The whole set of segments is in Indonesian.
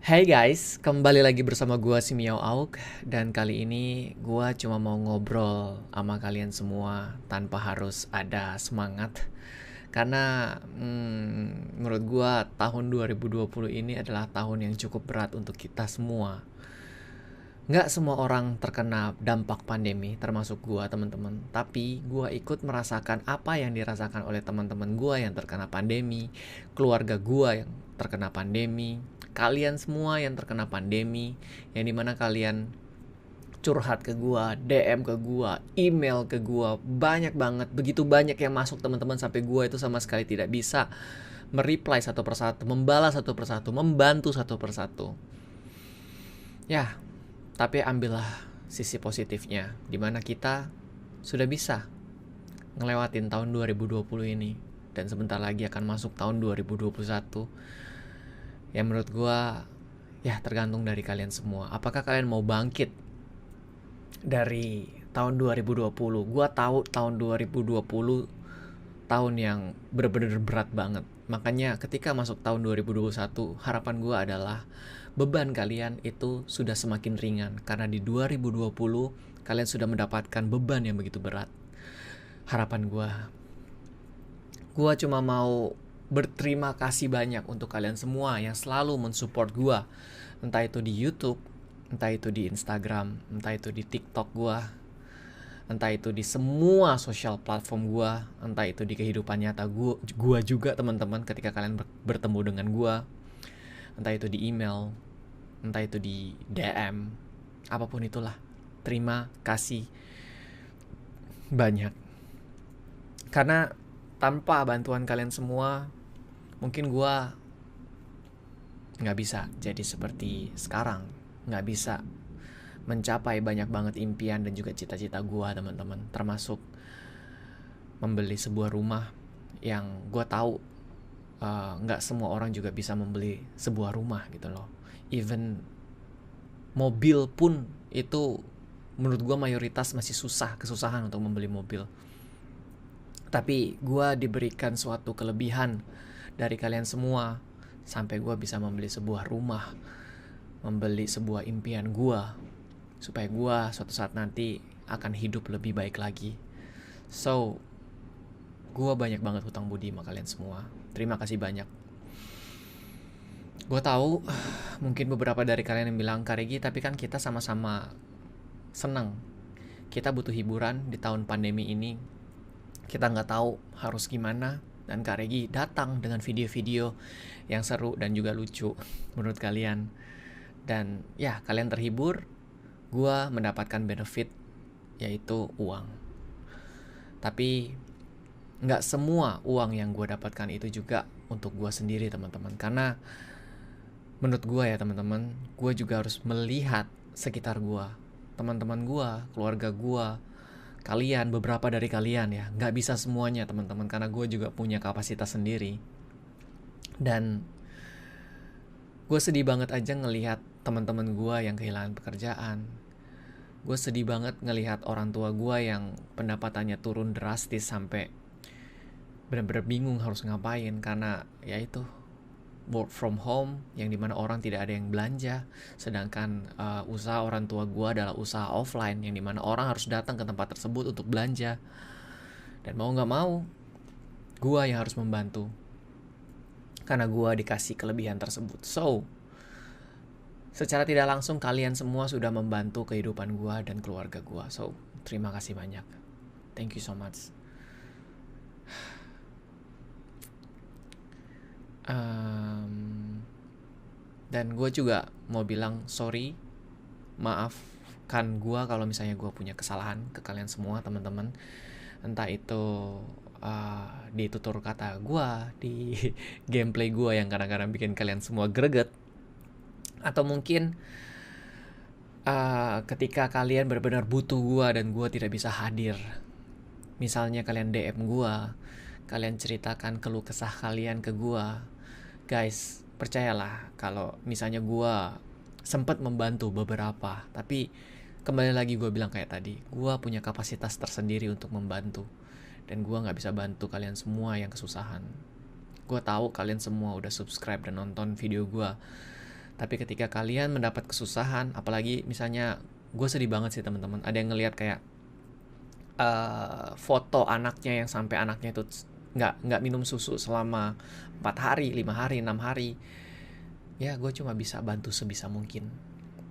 Hey guys, kembali lagi bersama gua si Miao Auk. Dan kali ini gua cuma mau ngobrol sama kalian semua tanpa harus ada semangat. Karena menurut gua tahun 2020 ini adalah tahun yang cukup berat untuk kita semua. Nggak semua orang terkena dampak pandemi, termasuk gua teman-teman. Tapi gua ikut merasakan apa yang dirasakan oleh teman-teman gua yang terkena pandemi, keluarga gua yang terkena pandemi, kalian semua yang terkena pandemi, yang dimana kalian curhat ke gua, DM ke gua, email ke gua, banyak banget, begitu banyak yang masuk teman-teman sampai gua itu sama sekali tidak bisa mereply satu persatu, membalas satu persatu, membantu satu persatu. Ya, tapi ambillah sisi positifnya, dimana kita sudah bisa ngelewatin tahun 2020 ini. Dan sebentar lagi akan masuk tahun 2021. Yang menurut gue, ya tergantung dari kalian semua. Apakah kalian mau bangkit dari tahun 2020? Gue tahu tahun 2020 tahun yang benar-benar berat banget. Makanya ketika masuk tahun 2021, harapan gue adalah beban kalian itu sudah semakin ringan. Karena di 2020, kalian sudah mendapatkan beban yang begitu berat. Harapan gue cuma mau berterima kasih banyak untuk kalian semua yang selalu mensupport gue. Entah itu di YouTube, entah itu di Instagram, entah itu di TikTok gue, entah itu di semua sosial platform gue, entah itu di kehidupan nyata gue juga teman-teman ketika kalian bertemu dengan gue, entah itu di email, entah itu di DM, apapun itulah. Terima kasih banyak. Karena tanpa bantuan kalian semua, mungkin gue nggak bisa jadi seperti sekarang, nggak bisa mencapai banyak banget impian dan juga cita-cita gue teman-teman, termasuk membeli sebuah rumah yang gue tahu nggak semua orang juga bisa membeli sebuah rumah gitu loh. Even mobil pun itu menurut gue mayoritas masih kesusahan untuk membeli mobil. Tapi gue diberikan suatu kelebihan dari kalian semua sampai gue bisa membeli sebuah rumah, membeli sebuah impian gue, supaya gue suatu saat nanti akan hidup lebih baik lagi. So, gue banyak banget hutang budi sama kalian semua. Terima kasih banyak. Gue tahu mungkin beberapa dari kalian yang bilang, Kak Regi, tapi kan kita sama-sama senang. Kita butuh hiburan di tahun pandemi ini. Kita nggak tahu harus gimana. Dan Kak Regi datang dengan video-video yang seru dan juga lucu menurut kalian. Dan ya, kalian terhibur. Gue mendapatkan benefit, yaitu uang. Tapi nggak semua uang yang gue dapatkan itu juga untuk gue sendiri teman-teman. Karena menurut gue ya teman-teman, gue juga harus melihat sekitar gue, teman-teman gue, keluarga gue, kalian, beberapa dari kalian ya. Nggak bisa semuanya teman-teman, karena gue juga punya kapasitas sendiri. Dan gue sedih banget aja ngelihat teman-teman gue yang kehilangan pekerjaan. Gue sedih banget ngelihat orang tua gue yang pendapatannya turun drastis sampai benar-benar bingung harus ngapain. Karena ya itu, work from home yang dimana orang tidak ada yang belanja, sedangkan usaha orang tua gue adalah usaha offline yang dimana orang harus datang ke tempat tersebut untuk belanja. Dan mau nggak mau, gue yang harus membantu karena gue dikasih kelebihan tersebut. So, secara tidak langsung kalian semua sudah membantu kehidupan gue dan keluarga gue. So, terima kasih banyak. Thank you so much. Dan gue juga mau bilang sorry, maafkan gue kalau misalnya gue punya kesalahan ke kalian semua teman-teman. Entah itu di tutur kata gue, di gameplay gue yang kadang-kadang bikin kalian semua greget, atau mungkin ketika kalian benar-benar butuh gue dan gue tidak bisa hadir. Misalnya kalian DM gue, kalian ceritakan keluh kesah kalian ke gue. Guys, percayalah kalau misalnya gue sempat membantu beberapa, tapi kembali lagi gue bilang kayak tadi, gue punya kapasitas tersendiri untuk membantu. Dan gue gak bisa bantu kalian semua yang kesusahan. Gue tahu kalian semua udah subscribe dan nonton video gue, Tapi ketika kalian mendapat kesusahan, apalagi misalnya gue sedih banget sih teman-teman, ada yang ngelihat kayak foto anaknya yang sampai anaknya itu nggak minum susu selama 4 hari, 5 hari, 6 hari. Ya gue cuma bisa bantu sebisa mungkin.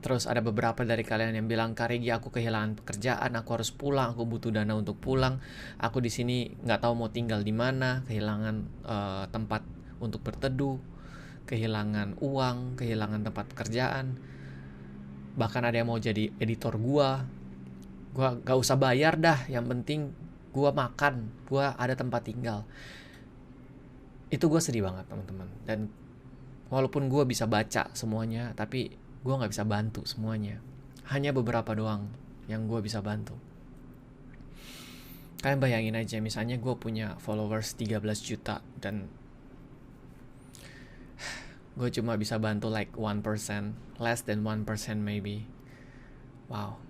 Terus ada beberapa dari kalian yang bilang, Kak Regi, aku kehilangan pekerjaan, aku harus pulang, aku butuh dana untuk pulang, aku di sini nggak tahu mau tinggal di mana, kehilangan tempat untuk berteduh, kehilangan uang, kehilangan tempat pekerjaan. Bahkan ada yang mau jadi editor gua gak usah bayar dah, yang penting gua makan, gua ada tempat tinggal. Itu gua sedih banget teman-teman. Dan walaupun gua bisa baca semuanya, tapi gue nggak bisa bantu semuanya. Hanya beberapa doang yang gue bisa bantu. Kalian bayangin aja, misalnya gue punya followers 13 juta dan gue cuma bisa bantu like 1%, less than 1% maybe. Wow.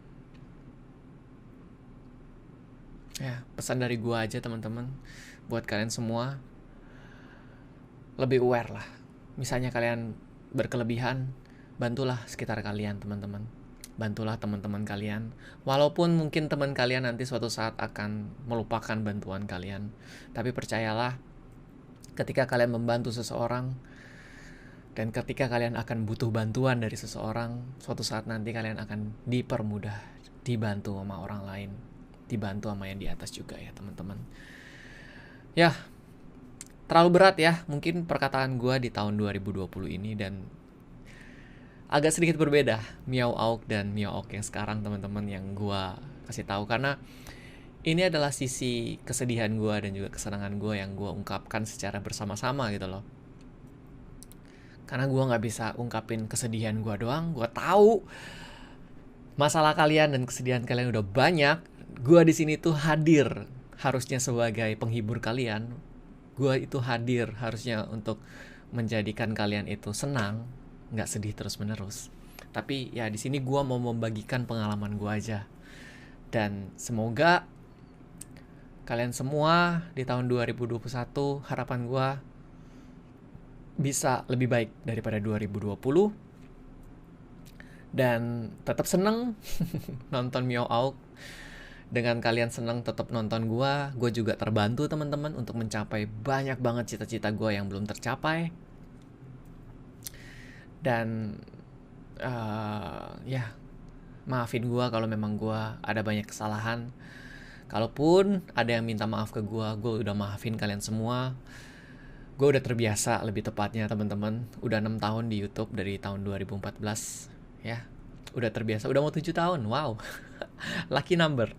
Ya, pesan dari gue aja teman-teman, buat kalian semua, lebih aware lah. Misalnya kalian berkelebihan, bantulah sekitar kalian teman-teman. Bantulah teman-teman kalian. Walaupun mungkin teman kalian nanti suatu saat akan melupakan bantuan kalian. Tapi percayalah, ketika kalian membantu seseorang, dan ketika kalian akan butuh bantuan dari seseorang, suatu saat nanti kalian akan dipermudah, dibantu sama orang lain, dibantu sama yang di atas juga ya teman-teman. Ya, terlalu berat ya mungkin perkataan gue di tahun 2020 ini, dan agak sedikit berbeda Meow Auk dan Meow Auk yang sekarang teman-teman yang gue kasih tahu, karena ini adalah sisi kesedihan gue dan juga kesenangan gue yang gue ungkapkan secara bersama-sama gitu loh. Karena gue nggak bisa ungkapin kesedihan gue doang. Gue tahu masalah kalian dan kesedihan kalian udah banyak. Gue di sini tuh hadir harusnya sebagai penghibur kalian. Gue itu hadir harusnya untuk menjadikan kalian itu senang, nggak sedih terus-menerus. Tapi ya di sini gue mau membagikan pengalaman gue aja. Dan semoga kalian semua di tahun 2021, harapan gue bisa lebih baik daripada 2020. Dan tetap seneng nonton Meow Auk. Dengan kalian seneng tetap nonton gue juga terbantu teman-teman untuk mencapai banyak banget cita-cita gue yang belum tercapai. Dan ya maafin gue kalau memang gue ada banyak kesalahan. Kalaupun ada yang minta maaf ke gue udah maafin kalian semua. Gue udah terbiasa, lebih tepatnya teman-teman, udah 6 tahun di YouTube dari tahun 2014 ya. Udah terbiasa, udah mau 7 tahun, wow. Lucky number.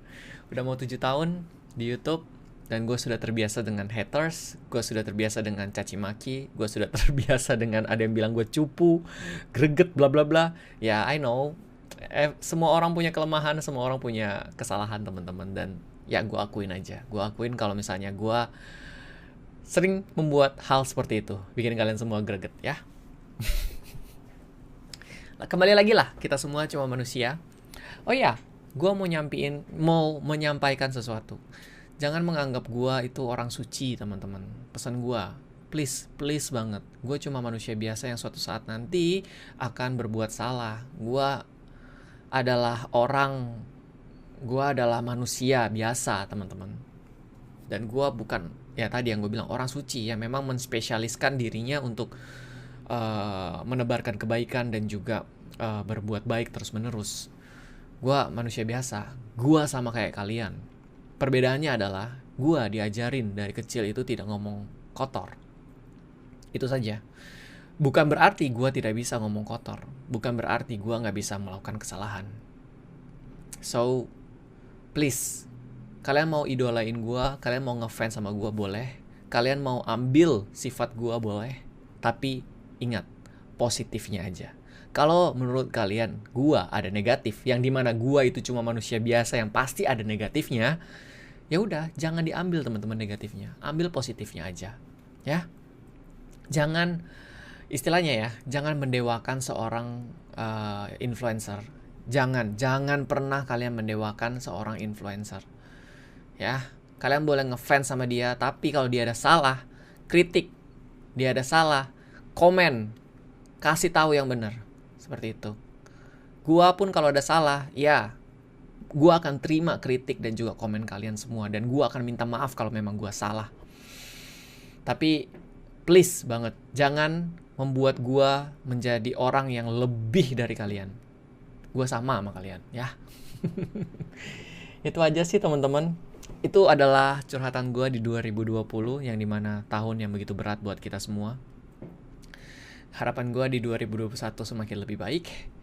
Udah mau 7 tahun di YouTube. Dan gue sudah terbiasa dengan haters, gue sudah terbiasa dengan caci maki, gue sudah terbiasa dengan ada yang bilang gue cupu, greget, bla bla bla. Ya, I know, semua orang punya kelemahan, semua orang punya kesalahan teman-teman. Dan ya gue akuin aja, gue akuin kalau misalnya gue sering membuat hal seperti itu, bikin kalian semua greget ya. Kembali lagi lah, kita semua cuma manusia. Oh ya, gue mau menyampaikan sesuatu. Jangan menganggap gue itu orang suci teman-teman. Pesan gue, please banget. Gue cuma manusia biasa yang suatu saat nanti akan berbuat salah. Gue adalah manusia biasa teman-teman. Dan gue bukan, ya tadi yang gue bilang, orang suci yang memang menspesialiskan dirinya untuk menebarkan kebaikan dan juga berbuat baik terus menerus. Gue manusia biasa. Gue sama kayak kalian. Perbedaannya adalah gue diajarin dari kecil itu tidak ngomong kotor. Itu saja. Bukan berarti gue tidak bisa ngomong kotor. Bukan berarti gue gak bisa melakukan kesalahan. So, please, kalian mau idolain gue, kalian mau ngefans sama gue boleh. Kalian mau ambil sifat gue boleh. Tapi ingat, positifnya aja. Kalau menurut kalian gue ada negatif, yang dimana gue itu cuma manusia biasa yang pasti ada negatifnya, ya udah, jangan diambil teman-teman negatifnya, ambil positifnya aja, ya. Jangan, istilahnya ya, jangan mendewakan seorang influencer. Jangan pernah kalian mendewakan seorang influencer, ya. Kalian boleh ngefans sama dia, tapi kalau dia ada salah, kritik, dia ada salah, komen, kasih tahu yang benar. Seperti itu. Gua pun kalau ada salah, ya gua akan terima kritik dan juga komen kalian semua, dan gua akan minta maaf kalau memang gua salah. Tapi please banget, jangan membuat gua menjadi orang yang lebih dari kalian. Gua sama kalian, ya. Itu aja sih teman-teman. Itu adalah curhatan gua di 2020, yang dimana tahun yang begitu berat buat kita semua. Harapan gua di 2021 semakin lebih baik.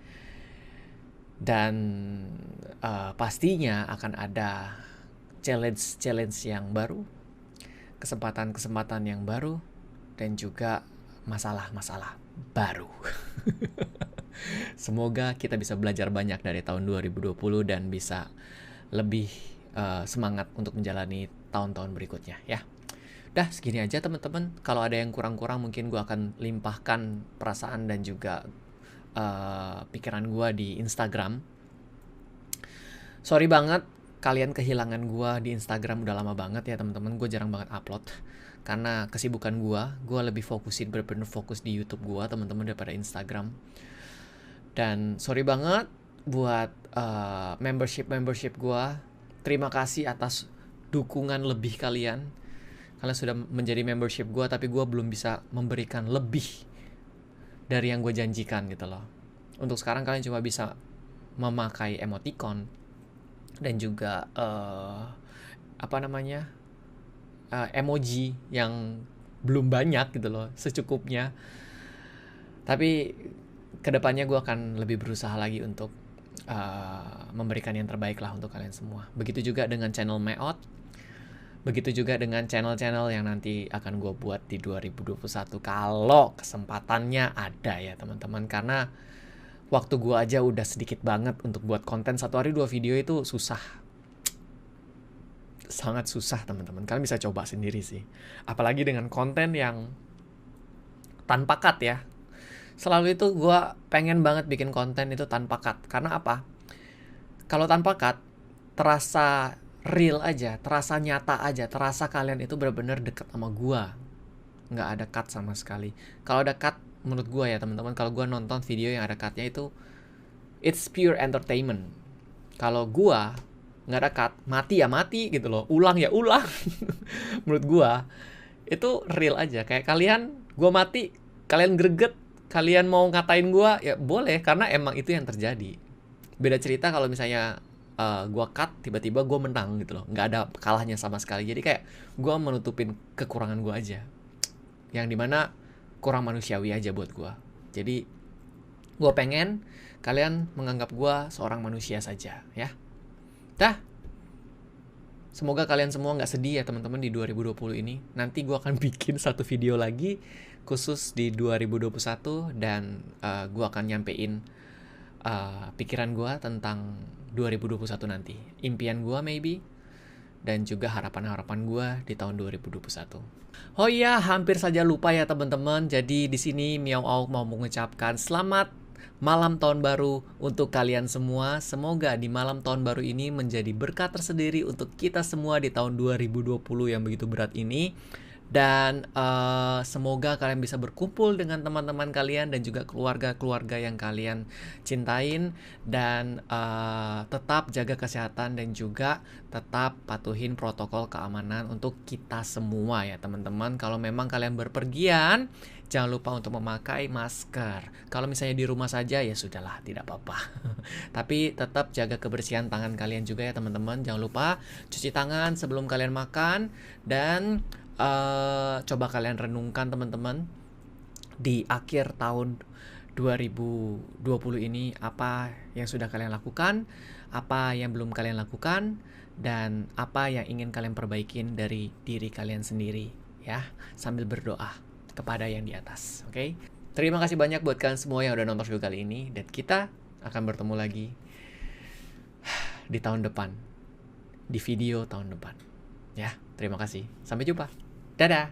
Dan pastinya akan ada challenge yang baru, kesempatan yang baru, dan juga masalah baru. Semoga kita bisa belajar banyak dari tahun 2020 dan bisa lebih semangat untuk menjalani tahun-tahun berikutnya, ya. Udah segini aja teman-teman. Kalau ada yang kurang-kurang mungkin gue akan limpahkan perasaan dan juga pikiran gue di Instagram. Sorry banget kalian kehilangan gue di Instagram udah lama banget ya teman-teman. Gue jarang banget upload karena kesibukan gue lebih bener-bener fokus di YouTube gue teman-teman daripada Instagram. Dan sorry banget buat membership gue. Terima kasih atas dukungan lebih kalian. Kalian sudah menjadi membership gue, tapi gue belum bisa memberikan lebih dari yang gue janjikan gitu loh. Untuk sekarang kalian cuma bisa memakai emoticon dan juga emoji yang belum banyak gitu loh, secukupnya. Tapi kedepannya gue akan lebih berusaha lagi untuk memberikan yang terbaik lah untuk kalian semua. Begitu juga dengan channel Meot. Begitu juga dengan channel-channel yang nanti akan gue buat di 2021 kalau kesempatannya ada ya teman-teman. Karena waktu gue aja udah sedikit banget untuk buat konten 1 hari 2 video itu susah. Sangat susah teman-teman. Kalian bisa coba sendiri sih. Apalagi dengan konten yang tanpa cut ya. Selalu itu gue pengen banget bikin konten itu tanpa cut. Karena apa? Kalau tanpa cut terasa real aja, terasa nyata aja, terasa kalian itu benar-benar deket sama gua. Nggak ada cut sama sekali. Kalau ada cut, menurut gua ya teman-teman, kalau gua nonton video yang ada cutnya itu, it's pure entertainment. Kalau gua nggak ada cut, mati ya mati gitu loh, ulang ya ulang. Menurut gua itu real aja. Kayak kalian, gua mati, kalian greget, kalian mau ngatain gua, ya boleh, karena emang itu yang terjadi. Beda cerita kalau misalnya gue cut, tiba-tiba gue menang gitu loh. Nggak ada kalahnya sama sekali. Jadi kayak gue menutupin kekurangan gue aja. Yang dimana kurang manusiawi aja buat gue. Jadi gue pengen kalian menganggap gue seorang manusia saja ya. Dah. Semoga kalian semua nggak sedih ya teman-teman di 2020 ini. Nanti gue akan bikin satu video lagi khusus di 2021. Dan gue akan nyampein pikiran gue tentang 2021 nanti, impian gue maybe, dan juga harapan-harapan gue di tahun 2021. Oh iya, hampir saja lupa ya teman-teman. Jadi di sini Meow Auk mau mengucapkan selamat malam tahun baru untuk kalian semua. Semoga di malam tahun baru ini menjadi berkat tersendiri untuk kita semua di tahun 2020 yang begitu berat ini. Dan semoga kalian bisa berkumpul dengan teman-teman kalian dan juga keluarga-keluarga yang kalian cintain. Dan tetap jaga kesehatan dan juga tetap patuhin protokol keamanan untuk kita semua ya teman-teman. Kalau memang kalian berpergian, jangan lupa untuk memakai masker. Kalau misalnya di rumah saja ya sudahlah, tidak apa-apa. Tapi tetap jaga kebersihan tangan kalian juga ya teman-teman. Jangan lupa cuci tangan sebelum kalian makan. Dan coba kalian renungkan teman-teman, di akhir tahun 2020 ini apa yang sudah kalian lakukan, apa yang belum kalian lakukan, dan apa yang ingin kalian perbaikin dari diri kalian sendiri ya, sambil berdoa kepada yang di atas. Oke? Terima kasih banyak buat kalian semua yang udah nonton video kali ini, dan kita akan bertemu lagi di tahun depan, di video tahun depan. Ya, terima kasih. Sampai jumpa. Dadah.